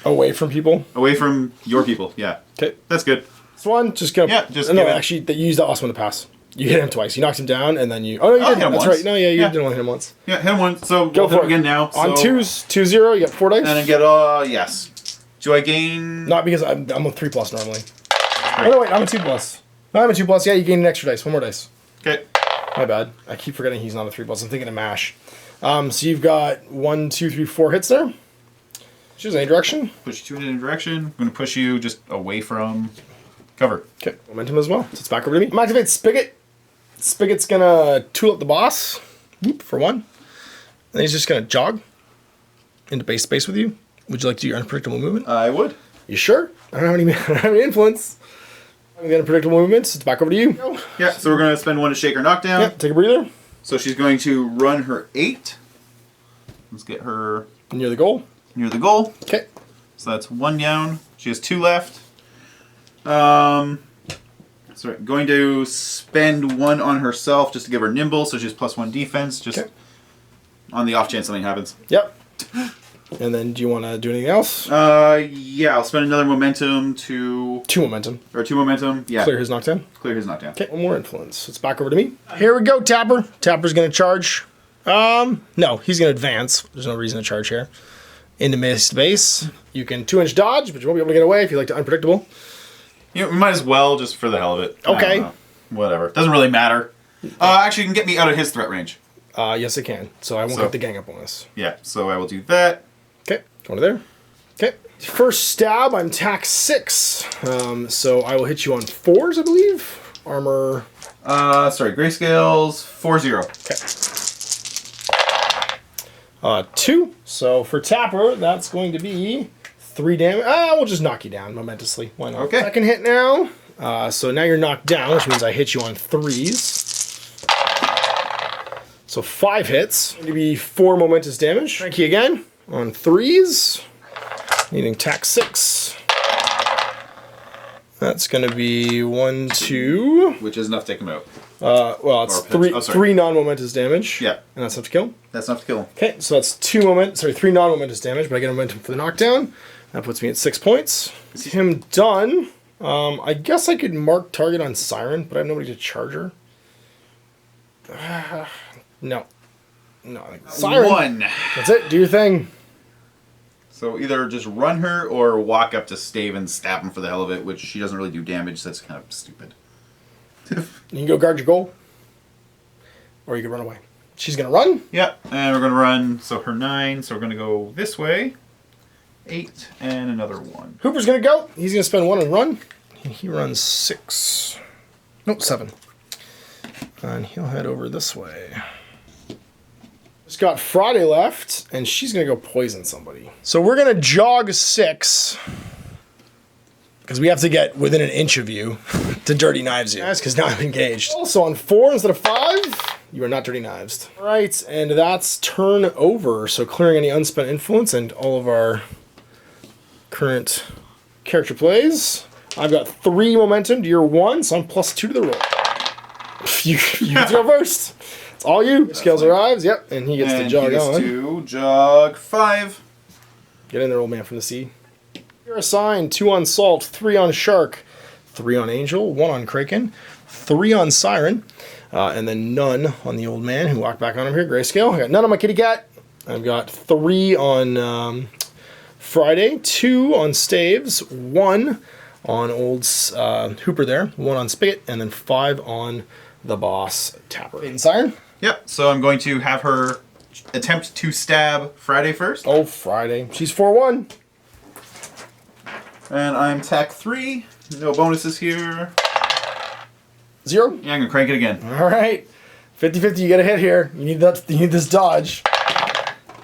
away from people. Away from your people, yeah. Okay. That's good. This one, just go. Yeah, just no, actually, you used the awesome one to pass. You hit him twice. You knocked him down, and then you. Oh no, you didn't. Hit him That's once. right. No, yeah, you didn't only hit him once. Yeah, hit him once. So go we'll for hit it him again now. On 2-0, you get 4 dice. And I get yes. Do I gain? Not because I'm a 3+ normally. Right. Oh no, wait, I'm a 2+. No, I'm a 2+. Yeah, you gain an extra dice. 1 more dice. Okay. My bad. I keep forgetting he's not a 3+. I'm thinking of MASH. So you've got 1, 2, 3, 4 hits there. Choose any direction. Push you in any direction. I'm going to push you just away from cover. Okay. Momentum as well. So it's back over to me. I'm activate Spigot. Spigot's going to tool up the boss. Whoop, for 1. And he's just going to jog into base space with you. Would you like to do your unpredictable movement? I would. You sure? I don't have any influence. I'm going to unpredictable movements. It's back over to you. Yeah, so we're going to spend 1 to shake her knockdown. Yeah, take a breather. So she's going to run her 8. Let's get her near the goal. Near the goal. Okay. So that's 1 down. She has 2 left. Sorry, going to spend 1 on herself just to give her nimble, so she has +1 defense, just on the off chance something happens. Yep. And then do you want to do anything else? Yeah, I'll spend another momentum to... 2 momentum. Or 2 momentum, yeah. Clear his knockdown? Clear his knockdown. Okay, 1 more influence. It's back over to me. Here we go, Tapper. Tapper's going to charge. No, he's going to advance. There's no reason to charge here. Into missed base. You can 2-inch dodge, but you won't be able to get away if you like to unpredictable. You know, we might as well just for the hell of it. Okay. Whatever. Doesn't really matter. Actually, you can get me out of his threat range. Yes, it can. So I won't get the gang up bonus. Yeah, so I will do that. Okay, going to there. Okay. First stab, I'm tack 6. So I will hit you on 4s, I believe. Armor. Sorry, grayscales, 4-0. Okay. 2. So for Tapper, that's going to be 3 damage. We'll just knock you down momentously. Why not? Okay. Second hit now. So now you're knocked down, which means I hit you on 3s. So 5 hits. Going to be 4 momentous damage. Cranky again on 3s. Needing tack 6. That's going to be 1, 2. Which is enough to take him out. Well, it's 3 non-momentous damage. Yeah. And that's enough to kill him? That's enough to kill him. Okay, so that's 3 non-momentous damage, but I get a momentum for the knockdown. That puts me at 6 points. Him done. I guess I could mark target on Siren, but I have nobody to charge her. No. Siren. 1. That's it. Do your thing. So either just run her or walk up to Stave and stab him for the hell of it, which she doesn't really do damage, so that's kind of stupid. You can go guard your goal. Or you can run away. She's going to run. Yeah, and we're going to run, so her 9, so we're going to go this way. 8, and another 1. Hooper's going to go. He's going to spend 1 and run. He runs 6. Nope, 7. And he'll head over this way. Just got Friday left, and she's going to go poison somebody. So we're going to jog 6. Because we have to get within an inch of you to dirty knives you. That's because now I'm engaged. Also on 4 instead of 5, you are not dirty knivesed. All right, and that's turn over. So clearing any unspent influence and all of our current character plays. I've got 3 momentum to your 1, so I'm +2 to the roll. You get to go first. It's all you. Scales arrives, yep, and he gets to jog on. He gets to jog 5. Get in there, old man from the sea. You're assigned 2 on Salt, 3 on Shark, 3 on Angel, 1 on Kraken, 3 on Siren, and then none on the old man who walked back on him here, Grayscale. I got none on my kitty cat. I've got 3 on Friday, 2 on Staves, 1 on old Hooper there, 1 on Spigot, and then 5 on the Boss Tapper. And Siren? Yep, so I'm going to have her attempt to stab Friday first. Oh, Friday. She's 4-1. And I'm tack 3. No bonuses here. 0. Yeah, I'm gonna crank it again. All right. 50-50, you get a hit here. You need that. You need this dodge.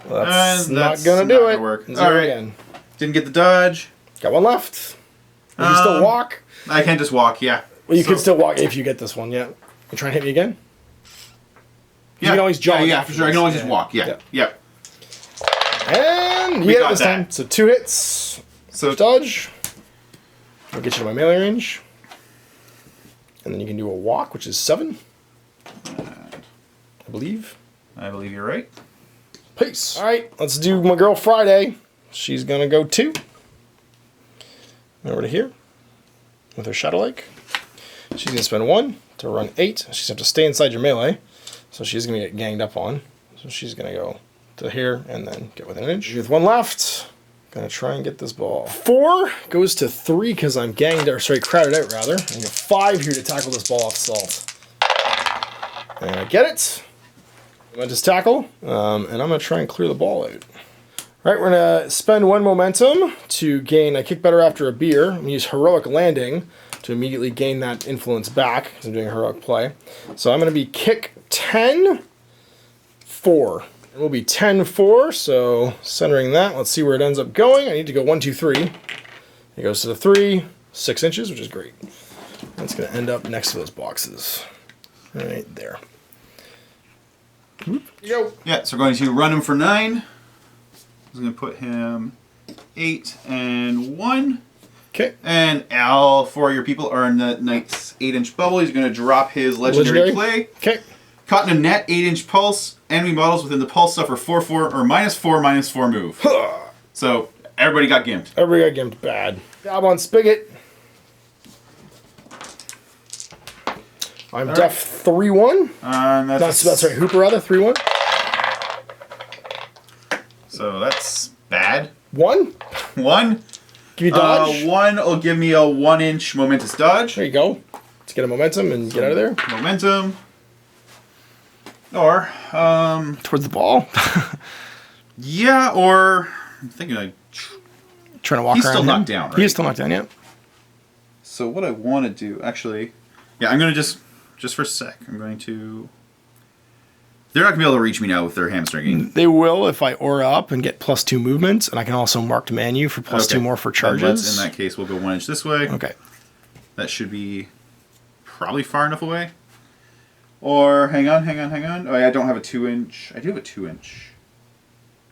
Well, that's not gonna do it. Work. 0 All right. again. Didn't get the dodge. Got 1 left. You can still walk. I can just walk, yeah. Well, you can still walk if you get this one, yeah. You try and hit me again? Yeah. You can always jog. Yeah, for sure. I can always just walk, yeah. Yep. And you get it this time. So 2 hits. So dodge. I'll get you to my melee range. And then you can do a walk, which is 7. I believe. I believe you're right. Peace. All right, let's do my girl Friday. She's going to go 2. Over to here with her Shadow Lake. She's going to spend 1 to run 8. She's going to have to stay inside your melee. So she's going to get ganged up on. So she's going to go to here and then get within an inch. With 1 left, going to try and get this ball. 4 goes to 3 because I'm crowded out rather. I get 5 here to tackle this ball off salt. And I get it. Momentous tackle. And I'm going to try and clear the ball out. All right, we're going to spend 1 momentum to gain a kick better after a beer. I'm going to use Heroic Landing to immediately gain that influence back because I'm doing a heroic play. So I'm going to be kick 10-4. It will be 10-4, so centering that. Let's see where it ends up going. I need to go 1, 2, 3. It goes to the 3, 6 inches, which is great. That's going to end up next to those boxes. Right there. Here you go. Yeah, so we're going to run him for 9. I'm going to put him 8 and 1. Okay. And all 4 of your people are in the Knight's 8-inch bubble. He's going to drop his legendary play. Okay. Caught in a net 8-inch pulse. Enemy models within the pulse suffer 4/4 or -4/-4 move. So everybody got gimped. Everybody got gimped bad. Dab on Spigot. I'm def 3-1. That's right. Hooper rather 3-1. So that's bad. 1. 1. Give you dodge. 1 will give me a 1-inch momentous dodge. There you go. Let's get a momentum and get out of there. Momentum. Or towards the ball. Yeah, or I'm thinking trying to walk he's around. He's still him. knocked down, right? He is still knocked down, yeah. So what I want to do, actually, yeah, I'm going to just for a sec, I'm going to... They're not going to be able to reach me now with their hamstringing. They will if I aura up and get +2 movement, and I can also mark to menu for +2 more for charges. In that case, we'll go 1 inch this way. Okay. That should be probably far enough away. Or, hang on. Oh, yeah, I don't have a 2-inch. I do have a 2-inch.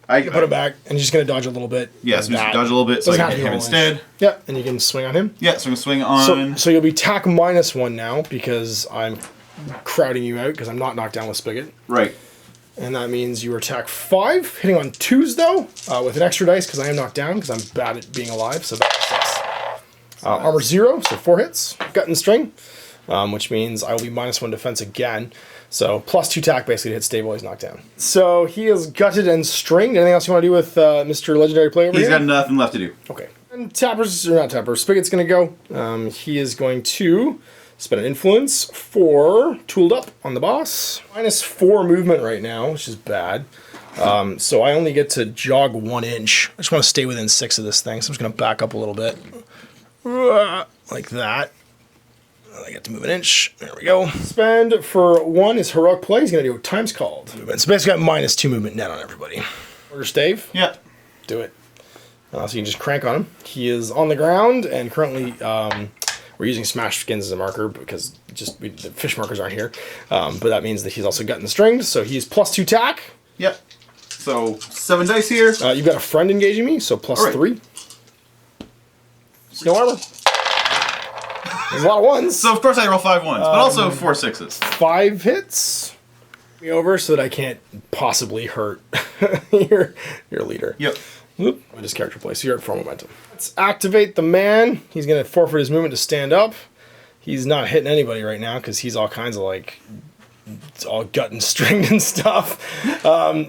I can put it back, and you're just going to dodge a little bit. Yeah, so just dodge a little bit so I can hit him instead. Yeah, and you can swing on him. Yeah, so I'm going to swing on... So you'll be tack -1 now, because I'm crowding you out, because I'm not knocked down with Spigot. Right. And that means you are attack 5, hitting on 2s though, with an extra dice, because I am knocked down, because I'm bad at being alive, so that's 6. Armor 0, so 4 hits. Gut and string, which means I will be -1 defense again. So +2 tack basically to hit stable, he's knocked down. So he is gutted and stringed. Anything else you want to do with Mr. Legendary Play over here? He's got nothing left to do. Okay. And Tappers, or not Tappers, Spigot's going to go. He is going to spend an influence for Tooled Up on the boss. -4 movement right now, which is bad. So I only get to jog 1 inch. I just want to stay within 6 of this thing, so I'm just going to back up a little bit. Like that. I get to move an inch. There we go. Spend for 1 is Heroic Play. He's going to do a Times Called movement. So basically got -2 movement net on everybody. Order Stave. Yeah. Do it. So you can just crank on him. He is on the ground, and currently we're using Smash Skins as a marker because the fish markers aren't here. But that means that he's also gut and stringed, so he's +2 tack. Yep. So 7 dice here. You've got a friend engaging me, so +3. No armor. There's a lot of 1s. So of course I roll 5 1s, but also 4 6s. 5 hits. Me over so that I can't possibly hurt your leader. Yep. Whoop. I just character play, so you're at 4 momentum. Let's activate the man. He's going to forfeit his movement to stand up. He's not hitting anybody right now because he's all kinds of like it's all gut and stringed and stuff.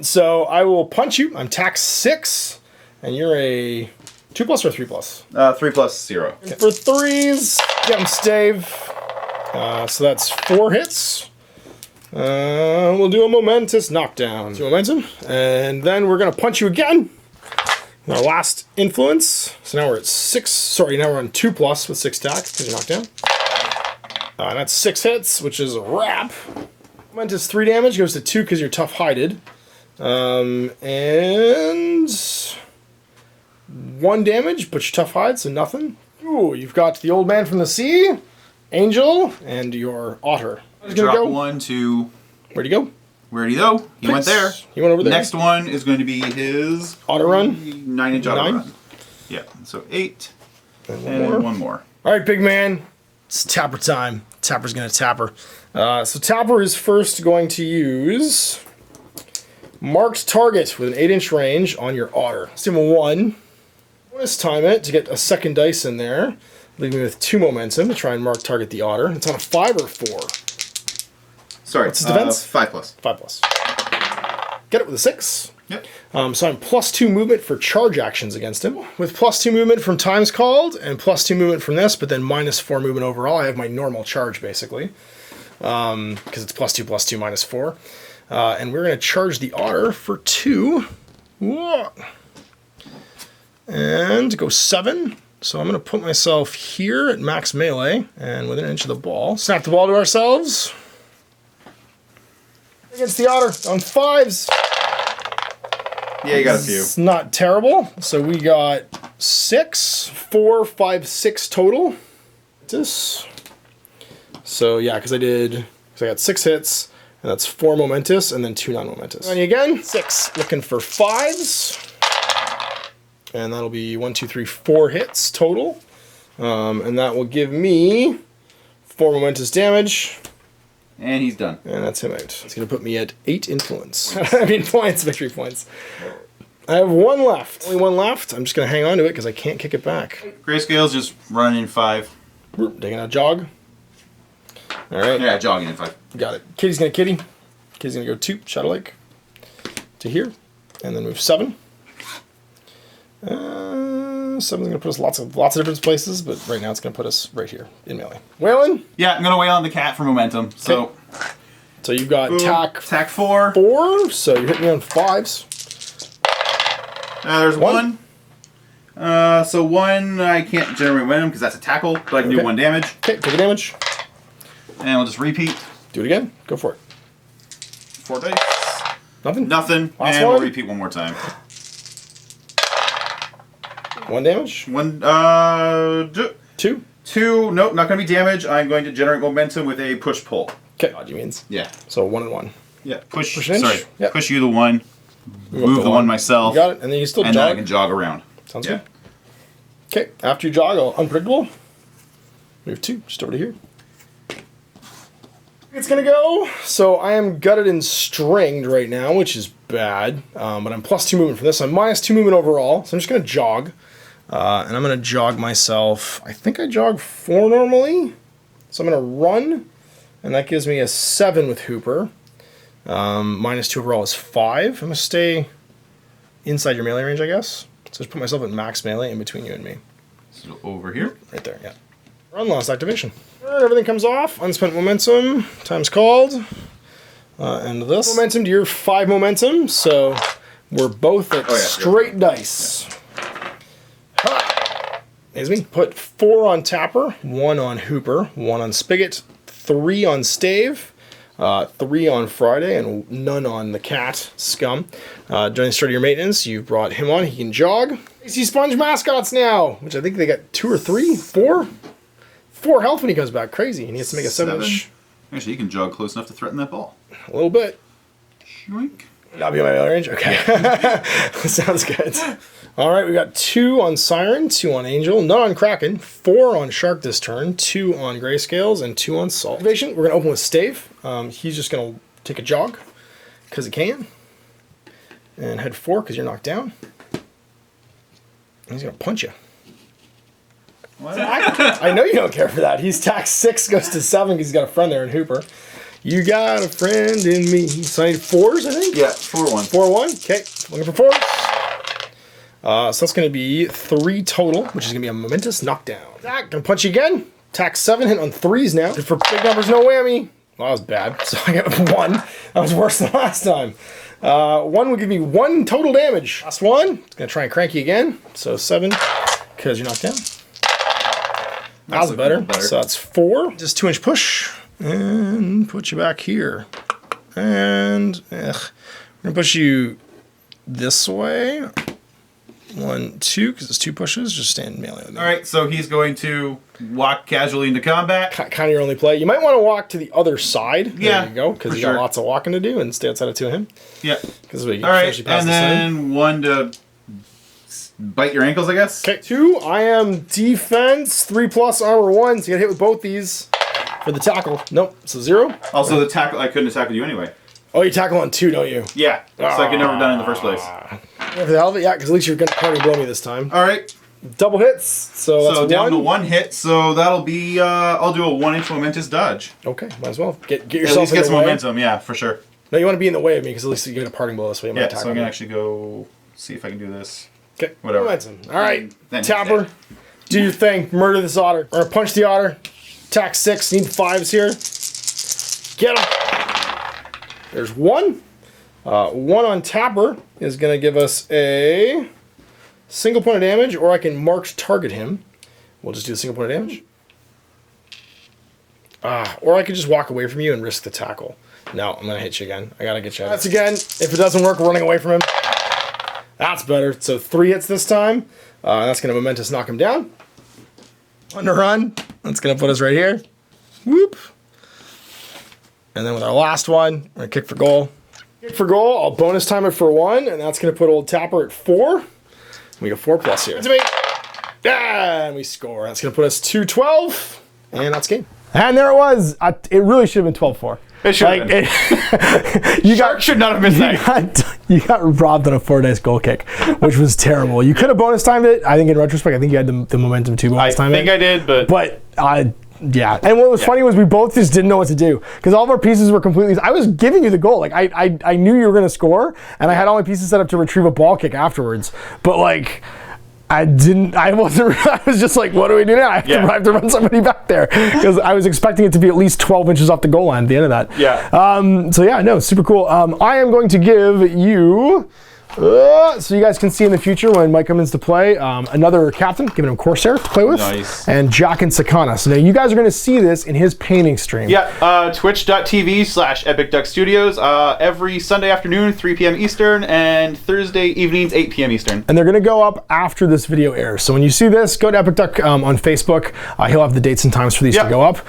So I will punch you. I'm tax 6, and you're a 2+ or 3+? 3+0. Okay. For 3s, get him stave. So that's 4 hits. We'll do a momentous knockdown. 2 momentum, and then we're gonna punch you again. Our last influence. So now we're at 6. Sorry, now we're on 2+ with 6 tax because you're knocked down. That's 6 hits, which is a wrap. Momentous 3 damage, goes to 2 because you're tough-hided. And 1 damage, but you're tough-hide, so nothing. Ooh, you've got the old man from the sea, Angel, and your otter. Drop 1 to... Where'd he go? Where'd he go? He went there. He went over there. Next one is going to be his... Auto run? 9-inch auto run. Yeah, so 8. And one more. All right, big man. It's Tapper time. Tapper's going to Tapper. So Tapper is first going to use marked target with an 8-inch range on your otter. Let's give him a 1. Bonus time it to get a second dice in there. Leave me with 2 momentum to try and mark target the otter. It's on a 5 or 4. Sorry, what's his defense? 5+. 5+. Get it with a 6. Yep. So I'm +2 movement for charge actions against him. With +2 movement from times called and +2 movement from this, but then -4 movement overall. I have my normal charge basically. Because it's +2, +2, -4. And we're going to charge the otter for 2. Whoa. And go 7. So I'm going to put myself here at max melee and within an inch of the ball. Snap the ball to ourselves. Against the otter on 5s. Yeah, you got a few. It's not terrible. So we got 6, 4, 5, 6 total. This. So yeah, because I got 6 hits, and that's 4 momentous, and then 2 non-momentous. And again, 6. Looking for 5s. And that'll be 1, 2, 3, 4 hits total. And that will give me 4 momentous damage. And he's done. And that's him out. It's going to put me at 8 influence. I mean points, victory points. I have 1 left. Only 1 left. I'm just going to hang on to it because I can't kick it back. Grayscale's just running in 5. Taking a jog. All right. Yeah, jogging in 5. Got it. Kitty's going to kitty. Kitty's going to go 2, Shadow Lake. To here. And then move 7. 7's going to put us lots of different places, but right now it's going to put us right here in melee. Waylon? Yeah, I'm going to wail on the cat for momentum. So you've got tack 4. 4, so you're hitting me on 5s. There's 1. So 1, I can't generate momentum because that's a tackle, but I can do 1 damage. Okay, take a damage. And we'll just repeat. Do it again. Go for it. 4 dice. Nothing? Nothing. Last and one. We'll repeat 1 more time. 1 damage? 1, 2? 2, nope, not going to be damage. I'm going to generate momentum with a push-pull. Okay, odd you means. Yeah. So 1 and 1. Yeah. Push an inch? Sorry. Yep. Push you the 1. Move the 1 myself. You got it, and then you still and jog. then I can jog around. Sounds good. Okay, after you jog, unpredictable. Move 2, just over to here. It's gonna go. So I am gutted and stringed right now, which is bad. But I'm +2 movement from this. I'm -2 movement overall. So I'm just gonna jog. And I'm gonna jog myself. I think I jog 4 normally. So I'm gonna run. And that gives me a 7 with Hooper. -2 overall is 5. I'm gonna stay inside your melee range, I guess. So just put myself at max melee in between you and me. So over here? Right there, yeah. Run lost activation. Everything comes off. Unspent momentum. Time's called. And this. Momentum to your 5 momentum. So we're both at straight dice. Yeah. Is me. Put 4 on Tapper, 1 on Hooper, 1 on Spigot, 3 on Stave, 3 on Friday, and none on the cat, Scum. During the start of your maintenance, you brought him on. He can jog. AC Sponge mascots now, which I think they got 2 or 3, 4? 4 health when he comes back. Crazy. And he has to make a 7-inch. Actually, you can jog close enough to threaten that ball. A little bit. Yoink. I'll be on my range? Okay. Sounds good. All right, we got 2 on Siren, 2 on Angel, none on Kraken, 4 on Shark this turn, 2 on Grayscales, and 2 on Salt. Activation, we're going to open with Stave. He's just going to take a jog, because he can. And head 4, because you're knocked down. And he's going to punch you. What? I know you don't care for that. He's tax 6, goes to 7, because he's got a friend there in Hooper. You got a friend in me. So I need 4s, I think? Yeah, 4-1. 4-1. Okay, looking for 4s. So that's going to be 3 total, which is going to be a momentous knockdown. Zach, gonna punch you again. Attack 7, hit on 3s now. Good for big numbers, no whammy. Well, that was bad. So I got 1. That was worse than last time. 1 will give me 1 total damage. Last one. It's going to try and crank you again. So 7, because you're knocked down. That was better. So that's 4. Just 2-inch push. And put you back here. And we're going to push you this way. 1, 2, because it's 2 pushes. Just stand melee with me. All right, so he's going to walk casually into combat. Kind of your only play. You might want to walk to the other side. Yeah, there you go, because you got lots of walking to do, and stay outside of 2 of him. Yeah. Because we all right, and then 1 to bite your ankles, I guess. Okay. 2. I am defense 3+ armor 1. So you got to hit with both these for the tackle. Nope. So 0. Also, the tackle. I couldn't attack with you anyway. Oh, you tackle on 2, don't you? Yeah. So I could never have done it in the first place. For the hell of it, yeah, because at least you're going to party blow me this time. All right. Double hits, so that's down to 1 hit, so that'll be, I'll do a 1-inch momentous dodge. Okay, might as well. Get yourself at least in get the some way. momentum, yeah, for sure. No, you want to be in the way of me, because at least you get a parting blow this way. Yeah, so I'm going to actually go see if I can do this. Okay, whatever. Momentum. All right, then Tapper, do your thing. Murder this otter. Or punch the otter. Attack 6, need 5s here. Get him. There's 1. 1 on Tapper is going to give us a single point of damage, or I can marked target him. We'll just do a single point of damage. Or I could just walk away from you and risk the tackle. No, I'm going to hit you again. I got to get you out. That's again. If it doesn't work, we're running away from him. That's better. So 3 hits this time. That's going to momentous knock him down. Underrun. That's going to put us right here. Whoop. And then with our last one, we're going to kick for goal. Kick for goal. I'll bonus time it for 1, and that's going to put old Tapper at 4. We go 4+ here. It's me. Yeah, and we score. That's going to put us 2-12, and that's game. And there it was. It really should have been 12-4. It should have been. Should not have missed that. You got robbed on a 4-dice goal kick, which was terrible. You could have bonus timed it. I think in retrospect, I think you had the momentum to bonus time it. I think I did, but yeah. And what was funny was we both just didn't know what to do, because all of our pieces were completely. I was giving you the goal. Like I knew you were going to score, and I had all my pieces set up to retrieve a ball kick afterwards. But like, I was just like, what do we do now? I have to run somebody back there, because I was expecting it to be at least 12 inches off the goal line at the end of that. Yeah. So yeah, no, super cool. I am going to give you. So you guys can see in the future when Mike comes to play, another captain, giving him Corsair to play with, nice. And Jack and Sakana. So now you guys are going to see this in his painting stream. Yeah, twitch.tv/EpicDuckStudios, every Sunday afternoon, 3 p.m. Eastern, and Thursday evenings, 8 p.m. Eastern. And they're going to go up after this video airs. So when you see this, go to Epic Duck on Facebook. He'll have the dates and times for these to go up.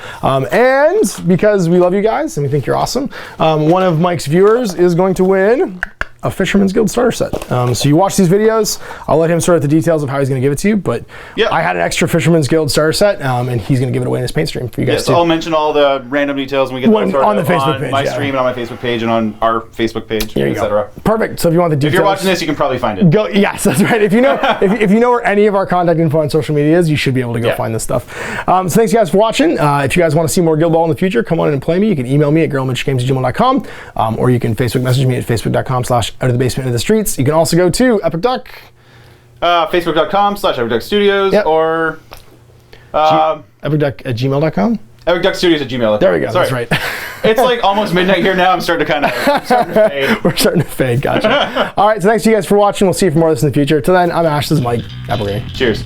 And because we love you guys and we think you're awesome, one of Mike's viewers is going to win a Fisherman's Guild starter set. So you watch these videos, I'll let him sort out the details of how he's going to give it to you, but I had an extra Fisherman's Guild starter set, and he's going to give it away in his paint stream for you guys too. So I'll mention all the random details when we get them on the Facebook page, my stream and on my Facebook page and on our Facebook page, etc. Perfect. So if you want the details, if you're watching this, you can probably find it. Yes, that's right. If you know if you know where any of our contact info on social media is, you should be able to go find this stuff. So thanks guys for watching. If you guys want to see more Guild Ball in the future, come on in and play me. You can email me at guerrillamitchgames@gmail.com, or you can Facebook message me at facebook.com/outofthebasement into the streets. You can also go to Epic Duck. Facebook.com/EpicDuckStudios or EpicDuck@gmail.com. EpicDuckStudios@gmail.com. There we go. Sorry. That's right. It's like almost midnight here now. I'm starting to fade. We're starting to fade. Gotcha. All right. So thanks to you guys for watching. We'll see you for more of this in the future. Till then, I'm Ash. This is Mike. Apple Gaming. Cheers.